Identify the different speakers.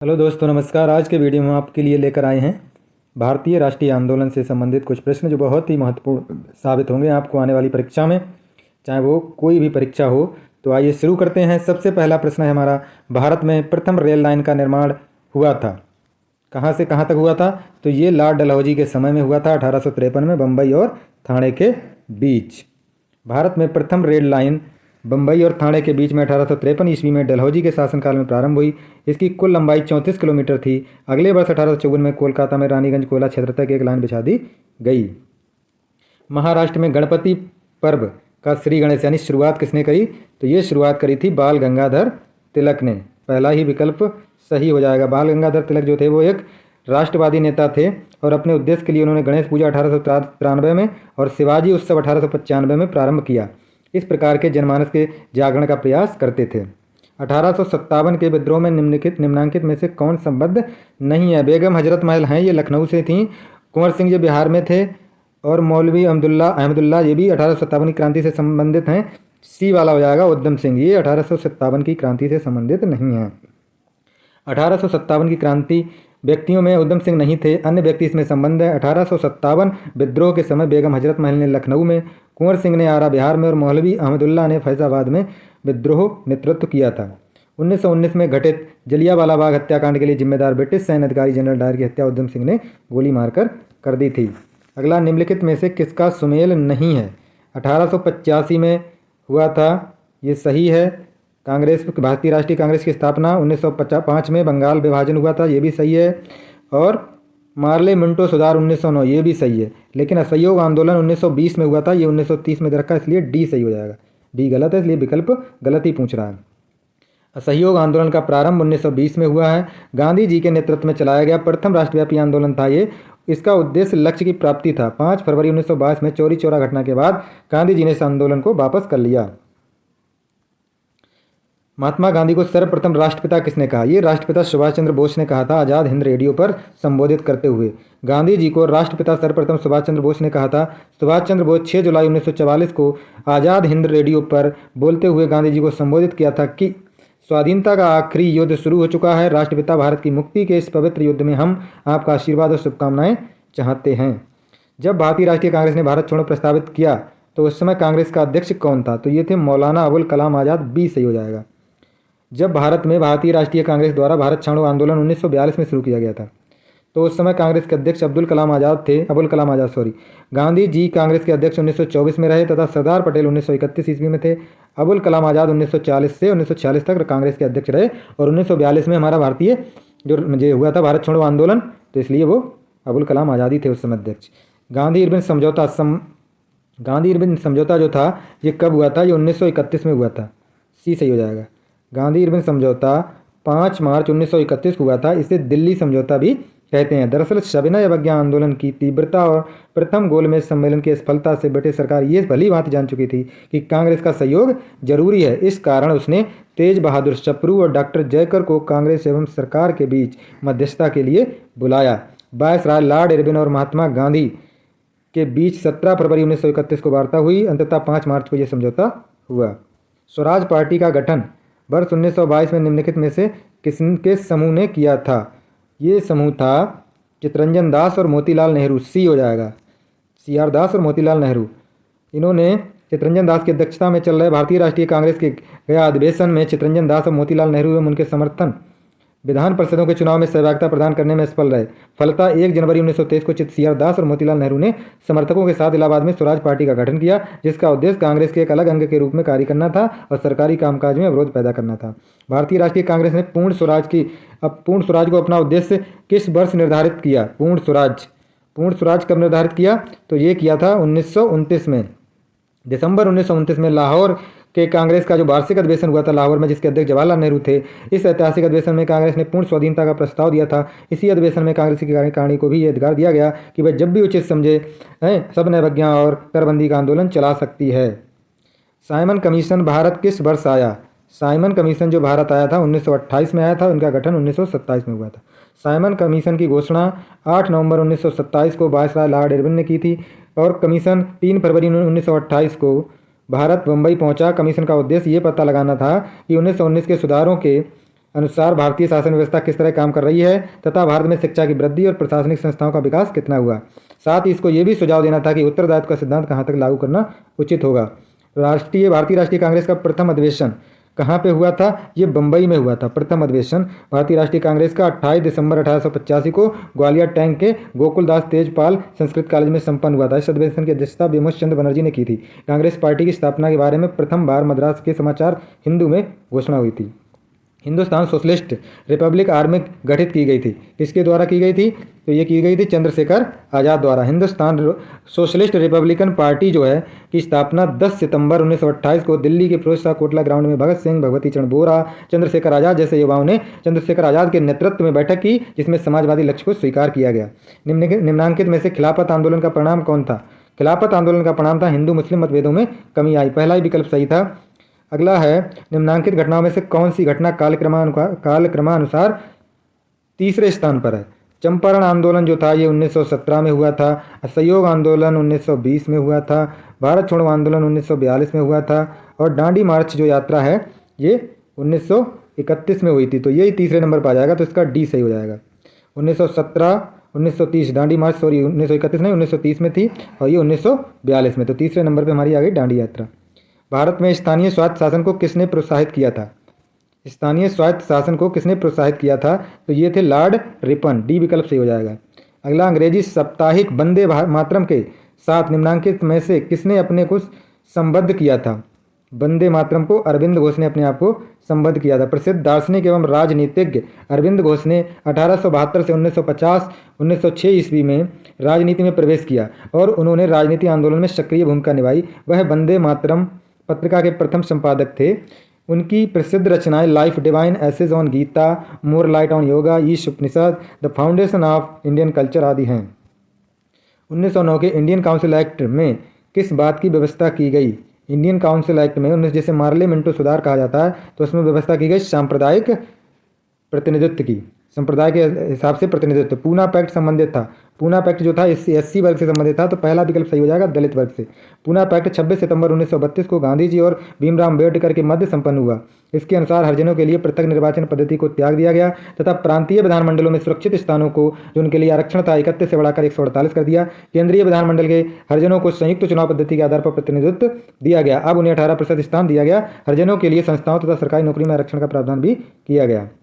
Speaker 1: Hello दोस्तों, नमस्कार। आज के वीडियो में हम आपके लिए लेकर आए हैं भारतीय राष्ट्रीय आंदोलन से संबंधित कुछ प्रश्न जो बहुत ही महत्वपूर्ण साबित होंगे आपको आने वाली परीक्षा में, चाहे वो कोई भी परीक्षा हो। तो आइए शुरू करते हैं। सबसे पहला प्रश्न है हमारा, भारत में प्रथम रेल लाइन का निर्माण हुआ था, कहाँ से कहाँ तक हुआ था? तो ये लॉर्ड डलहौजी के समय में हुआ था, 1853 में, बम्बई और थाने के बीच। भारत में प्रथम रेल लाइन बम्बई और थाने के बीच में 1853 ईस्वी में डलहौजी के शासनकाल में प्रारंभ हुई। इसकी कुल लंबाई 34 किलोमीटर थी। अगले वर्ष 1854 में कोलकाता में रानीगंज कोयला क्षेत्र तक एक लाइन बिछा दी गई। महाराष्ट्र में गणपति पर्व का श्री गणेश यानी शुरुआत किसने करी? तो ये शुरुआत करी थी बाल गंगाधर तिलक ने। पहला ही विकल्प सही हो जाएगा। बाल गंगाधर तिलक जो थे वो एक राष्ट्रवादी नेता थे और अपने उद्देश्य के लिए उन्होंने गणेश पूजा 1893 में और शिवाजी उत्सव 1895 में प्रारंभ किया। इस प्रकार के जनमानस के जागरण का प्रयास करते थे। 1857 के विद्रोह में निम्नांकित में से कौन संबद्ध नहीं है? बेगम हजरत महल हैं, ये लखनऊ से थीं। कुंवर सिंह ये बिहार में थे और मौलवी अहमदुल्ला ये भी 1857 की क्रांति से संबंधित हैं। सी वाला हो जाएगा। उद्यम सिंह ये 1857 की क्रांति से संबंधित नहीं हैं। 1857 की क्रांति व्यक्तियों में उद्यम सिंह नहीं थे, अन्य व्यक्ति इसमें संबंध है। 1857 विद्रोह के समय बेगम हजरत महल ने लखनऊ में, कुंवर सिंह ने आरा बिहार में और मौलवी अहमदुल्ला ने फैजाबाद में विद्रोह नेतृत्व किया था। 1919 में घटित जलियांवाला बाग हत्याकांड के लिए जिम्मेदार ब्रिटिश सैन्य अधिकारी जनरल डायर की हत्या उद्यम सिंह ने गोली मारकर कर दी थी। अगला, निम्नलिखित में से किसका सुमेल नहीं है? 1885 में हुआ था, ये सही है। कांग्रेस, भारतीय राष्ट्रीय कांग्रेस की स्थापना 1905 में। बंगाल विभाजन हुआ था, ये भी सही है। और मार्ले मिंटो सुधार 1909, ये भी सही है। लेकिन असहयोग आंदोलन 1920 में हुआ था, ये 1930 में दे रखा है, इसलिए डी सही हो जाएगा। डी गलत है, इसलिए विकल्प गलत ही पूछ रहा है। असहयोग आंदोलन का प्रारंभ 1920 में हुआ है। गांधी जी के नेतृत्व में चलाया गया प्रथम राष्ट्रव्यापी आंदोलन था ये। इसका उद्देश्य लक्ष्य की प्राप्ति था। 5 फरवरी 1922 में चौरी चौरा घटना के बाद गांधी जी ने इस आंदोलन को वापस कर लिया। महात्मा गांधी को सर्वप्रथम राष्ट्रपिता किसने कहा? ये राष्ट्रपिता सुभाष चंद्र बोस ने कहा था, आज़ाद हिंद रेडियो पर संबोधित करते हुए। गांधी जी को राष्ट्रपिता सर्वप्रथम सुभाष चंद्र बोस ने कहा था। सुभाष चंद्र बोस 6 जुलाई 1944 को आज़ाद हिंद रेडियो पर बोलते हुए गांधी जी को संबोधित किया था कि स्वाधीनता का आखिरी युद्ध शुरू हो चुका है। राष्ट्रपिता भारत की मुक्ति के इस पवित्र युद्ध में हम आपका आशीर्वाद और शुभकामनाएं चाहते हैं। जब भारतीय राष्ट्रीय कांग्रेस ने भारत छोड़ो प्रस्तावित किया तो उस समय कांग्रेस का अध्यक्ष कौन था? तो ये थे मौलाना अबुल कलाम आज़ाद। बी सही हो जाएगा। जब भारत में भारतीय राष्ट्रीय कांग्रेस द्वारा भारत छोड़ो आंदोलन 1942 में शुरू किया गया था तो उस समय कांग्रेस के अध्यक्ष अबुल कलाम आज़ाद। गांधी जी कांग्रेस के अध्यक्ष 1924 में रहे तथा सरदार पटेल 1931 ईस्वी में थे। अबुल कलाम आज़ाद 1940 से 1946 तक कांग्रेस के अध्यक्ष रहे और 1942 में हमारा भारतीय जो हुआ था भारत छोड़ो आंदोलन, तो इसलिए वो अबुल कलाम आज़ाद ही थे उस समय अध्यक्ष। गांधी इरविन समझौता जो था ये कब हुआ था? ये 1931 में हुआ था। सी सही हो जाएगा। गांधी इरविन समझौता 5 मार्च 1931 को हुआ था। इसे दिल्ली समझौता भी कहते हैं। दरअसल सविनय अवज्ञा आंदोलन की तीव्रता और प्रथम गोलमेज सम्मेलन की असफलता से ब्रिटिश सरकार ये भली भांति जान चुकी थी कि कांग्रेस का सहयोग जरूरी है। इस कारण उसने तेज बहादुर चपरू और डॉक्टर जयकर को कांग्रेस एवं सरकार के बीच मध्यस्थता के लिए बुलाया। वायसराय लॉर्ड इरविन और महात्मा गांधी के बीच 17 फरवरी 1931 को वार्ता हुई। अंततः 5 मार्च को यह समझौता हुआ। स्वराज पार्टी का गठन वर्ष 1922 में निम्नलिखित में से किसके समूह ने किया था? ये समूह था चितरंजन दास और मोतीलाल नेहरू। सी हो जाएगा। CR दास और मोतीलाल नेहरू। इन्होंने चितरंजन दास की अध्यक्षता में चल रहे भारतीय राष्ट्रीय कांग्रेस के गया अधिवेशन में चितरंजन दास और मोतीलाल नेहरू एवं उनके समर्थन विधान परिषदों के चुनाव में सहभागिता प्रदान करने में सफल रहे। फलतः 1 जनवरी 1923 को CR दास और मोतीलाल नेहरू ने समर्थकों के साथ इलाहाबाद में स्वराज पार्टी का गठन किया, जिसका उद्देश्य कांग्रेस के एक अलग अंग के रूप में कार्य करना था और सरकारी कामकाज में अवरोध पैदा करना था। भारतीय राष्ट्रीय कांग्रेस ने पूर्ण स्वराज को अपना उद्देश्य किस वर्ष निर्धारित किया? पूर्ण स्वराज कब निर्धारित किया? तो ये किया था 1929 में। दिसंबर 1929 में लाहौर के कांग्रेस का जो वार्षिक अधिवेशन हुआ था लाहौर में, जिसके अध्यक्ष जवाहरलाल नेहरू थे। इस ऐतिहासिक अधिवेशन में कांग्रेस ने पूर्ण स्वाधीनता का प्रस्ताव दिया था। इसी अधिवेशन में कांग्रेस की कार्यकारिणी को भी ये अधिकार दिया गया कि वह जब भी उचित समझे सविनय अवज्ञा और करबंदी का आंदोलन चला सकती है। साइमन कमीशन भारत किस वर्ष आया? साइमन कमीशन जो भारत आया था 1928 में आया था। उनका गठन 1927 में हुआ था। साइमन कमीशन की घोषणा 8 नवंबर 1927 को वायसराय लॉर्ड इरविन ने की थी और कमीशन 3 फरवरी 1928 को भारत मुंबई पहुंचा। कमीशन का उद्देश्य ये पता लगाना था कि 1919 के सुधारों के अनुसार भारतीय शासन व्यवस्था किस तरह काम कर रही है तथा भारत में शिक्षा की वृद्धि और प्रशासनिक संस्थाओं का विकास कितना हुआ। साथ ही इसको ये भी सुझाव देना था कि उत्तरदायित्व का सिद्धांत कहाँ तक लागू करना उचित होगा। भारतीय राष्ट्रीय कांग्रेस का प्रथम अधिवेशन कहाँ पे हुआ था? ये बम्बई में हुआ था। प्रथम अधिवेशन भारतीय राष्ट्रीय कांग्रेस का 28 दिसंबर 1885 को ग्वालियर टैंक के गोकुलदास तेजपाल संस्कृत कॉलेज में संपन्न हुआ था। इस अधिवेशन की अध्यक्षता विमोच चंद्र बनर्जी ने की थी। कांग्रेस पार्टी की स्थापना के बारे में प्रथम बार मद्रास के समाचार हिंदू में घोषणा हुई थी। हिंदुस्तान सोशलिस्ट रिपब्लिक आर्मी गठित की गई थी। किसके द्वारा की गई थी? तो ये की गई थी चंद्रशेखर आज़ाद द्वारा। हिंदुस्तान सोशलिस्ट रिपब्लिकन पार्टी जो है की स्थापना 10 सितंबर 1928 को दिल्ली के फिरोज शाह कोटला ग्राउंड में भगत सिंह, भगवती चरण बोरा, चंद्रशेखर आज़ाद जैसे युवाओं ने चंद्रशेखर आज़ाद के नेतृत्व में बैठक की, जिसमें समाजवादी लक्ष्य को स्वीकार किया गया। निम्नलिखित में से खिलाफत आंदोलन का परिणाम कौन था? खिलाफत आंदोलन का परिणाम था हिंदू मुस्लिम मतभेदों में कमी आई। पहला ही विकल्प सही था। अगला है निम्नांकित घटनाओं में से कौन सी घटना कालक्रमानुसार तीसरे स्थान पर है? चंपारण आंदोलन जो था ये 1917 में हुआ था। असहयोग आंदोलन 1920 में हुआ था। भारत छोड़ो आंदोलन 1942 में हुआ था। और डांडी मार्च जो यात्रा है ये 1931 में हुई थी। तो यही तीसरे नंबर पर आ जाएगा, तो इसका डी सही हो जाएगा। 1930 डांडी मार्च, सॉरी 1931 नहीं 1930 में थी और ये 1942 में। तो तीसरे नंबर पर हमारी आ गई डांडी यात्रा। भारत में स्थानीय स्वायत्त शासन को किसने प्रोत्साहित किया था? स्थानीय स्वायत्त शासन को किसने प्रोत्साहित किया था? तो ये थे लॉर्ड रिपन। डी विकल्प सही हो जाएगा। अगला, अंग्रेजी साप्ताहिक वंदे मातरम के साथ निम्नांकित में से किसने अपने को संबद्ध किया था? वंदे मातरम को अरविंद घोष ने अपने आप को संबद्ध किया था। प्रसिद्ध दार्शनिक एवं राजनीतिज्ञ अरविंद घोष ने 1872 से 1906 ईस्वी में राजनीति में प्रवेश किया और उन्होंने राजनीति आंदोलन में सक्रिय भूमिका निभाई। वह वंदे मातरम पत्रिका के प्रथम संपादक थे। उनकी प्रसिद्ध रचनाएं life divine, essays on Gita, more light on yoga, Isha Upanishad, the foundation of Indian culture आदि हैं। 1909 के इंडियन काउंसिल एक्ट में किस बात की व्यवस्था की गई? इंडियन काउंसिल एक्ट में जैसे मार्ले मिंटो सुधार कहा जाता है, तो उसमें व्यवस्था की गई सांप्रदायिक प्रतिनिधित्व की। संप्रदाय के हिसाब से प्रतिनिधित्व। पूना पैक्ट संबंधित था। पूना पैक्ट जो था एससी वर्ग से संबंधित था, तो पहला विकल्प सही हो जाएगा दलित वर्ग से। पूना पैक्ट 26 सितंबर 1932 को गांधी जी और भीमराव अम्बेडकर के मध्य संपन्न हुआ। इसके अनुसार हरिजनों के लिए पृथक निर्वाचन पद्धति को त्याग दिया गया तथा प्रांतीय विधानमंडलों में सुरक्षित स्थानों को, जो उनके लिए आरक्षण था, 31 से बढ़ाकर 148 कर दिया। केंद्रीय विधानमंडल के हरिजनों को संयुक्त चुनाव पद्धति के आधार पर प्रतिनिधित्व दिया गया। अब उन्हें 18% स्थान दिया गया। हरिजनों के लिए संस्थाओं तथा सरकारी नौकरी में आरक्षण का प्रावधान भी किया गया।